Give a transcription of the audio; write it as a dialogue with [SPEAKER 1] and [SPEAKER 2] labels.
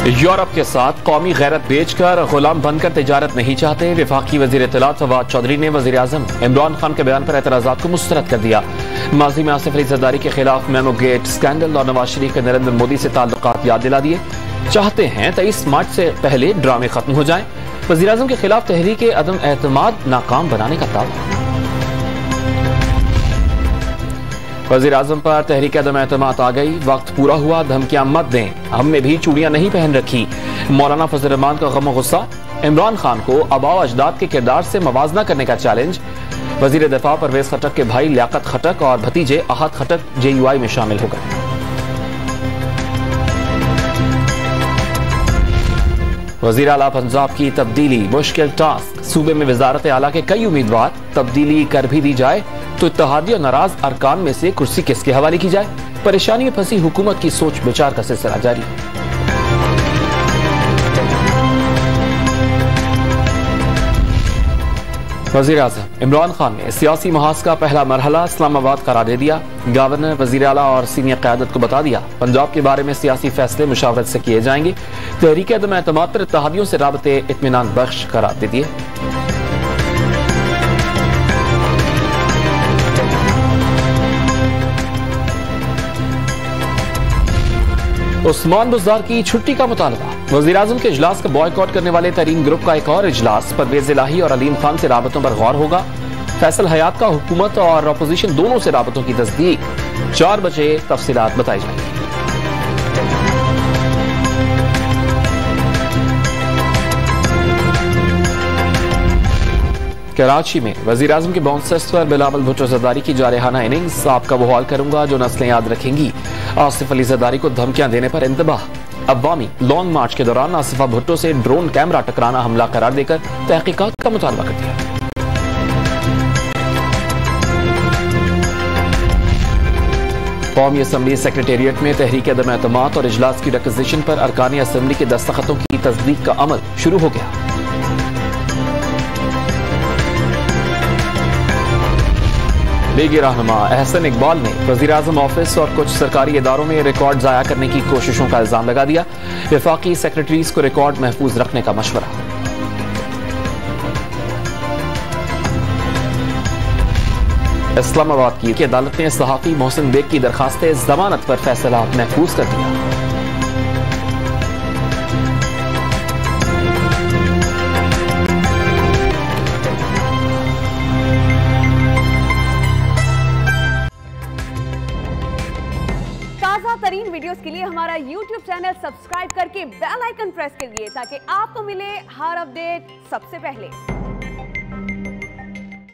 [SPEAKER 1] Europe के साथ कौमी गैरत बेचकर गुलाम बनकर तिजारत नहीं चाहते। वफाकी वजीर इत्तलात फवाद चौधरी ने वजीर आजम इमरान खान के बयान पर एतराज़ात को मुस्तरद कर दिया। माजी में आसिफ अली जरदारी के खिलाफ मेमो गेट स्कैंडल और नवाज शरीफ के नरेंद्र मोदी से ताल्लुकात याद दिला दिए। चाहते हैं 23 मार्च से पहले ड्रामे खत्म हो जाएं। वजीर आजम के खिलाफ तहरीक अदम एतमाद नाकाम बनाने का दावा। वजीर आजम पर तहरीक अदम एतमाद आ गई, वक्त पूरा हुआ, धमकियां मत दें, हमने भी चूड़ियां नहीं पहन रखी। मौलाना फजल रहमान का गम गुस्सा। इमरान खान को आबाओ अजदाद के किरदार से मवाजना करने का चैलेंज। वजीर दफा परवेज खटक के भाई लियाकत खटक और भतीजे अहद खटक JUI में शामिल हो गए। वजीर आला पंजाब की तब्दीली मुश्किल टास्क। सूबे में वजारत आला के कई उम्मीदवार, तब्दीली कर भी दी जाए तो इत्तेहादी और नाराज अरकान में से कुर्सी किसके हवाले की जाए। परेशानी में फंसी हुकूमत की सोच विचार का सिलसिला जारी। वजीर आज़म इमरान खान ने सियासी महाज का पहला मरहला इस्लामाबाद करार दे दिया। गवर्नर, वजीर आला और सीनियर क़यादत को बता दिया पंजाब के बारे में सियासी फैसले मुशावरत से किए जाएंगे। तहरीक अदम एतमाद पर इत्तेहादियों से राबते इत्मीनान बख्श करार दे दिए। उस्मान बुज़दार की छुट्टी का मुतालबा। वज़ीर आज़म के इजलास का बॉयकॉट करने वाले तरीन ग्रुप का एक और इजलास परवेज इलाही और अलीम खान से राबतों पर गौर होगा। फैसल हयात का हुकूमत और अपोजिशन दोनों से राबतों की तस्दीक। 4 बजे तफसीलात बताई जाएंगी। कराची में वजीर आजम के बाउंसर्स पर बिलावल भुट्टो जरदारी की जारहाना इनिंग्स। आपका वो हाल करूंगा जो नस्लें याद रखेंगी। आसिफ अली जरदारी को धमकियां देने पर इंतबाह। अवामी लॉन्ग मार्च के दौरान आसिफा भुट्टो से ड्रोन कैमरा टकराना हमला करार देकर तहकीकात का मुतालबा कर दिया। कौमी असम्बली सेक्रेटेरिएट में तहरीक अदम एतमाद और इजलास की रिक्विजिशन पर अरकान असम्बली के दस्तखतों की तस्दीक का अमल शुरू हो गया। लीगी रहनुमा एहसन इकबाल ने वजीर आजम ऑफिस और कुछ सरकारी इदारों में रिकॉर्ड जाया करने की कोशिशों का इल्जाम लगा दिया। वफाकी सेक्रेटरीज को रिकॉर्ड महफूज रखने का मशवरा। इस्लामाबाद की अदालत ने सहाफी मोहसिन बेग की दरखास्त जमानत पर फैसला महफूज कर दिया।
[SPEAKER 2] ताज़ा तरीन वीडियोस के लिए हमारा YouTube चैनल सब्सक्राइब करके बेल आइकन प्रेस करिए ताकि आपको मिले हर अपडेट सबसे पहले।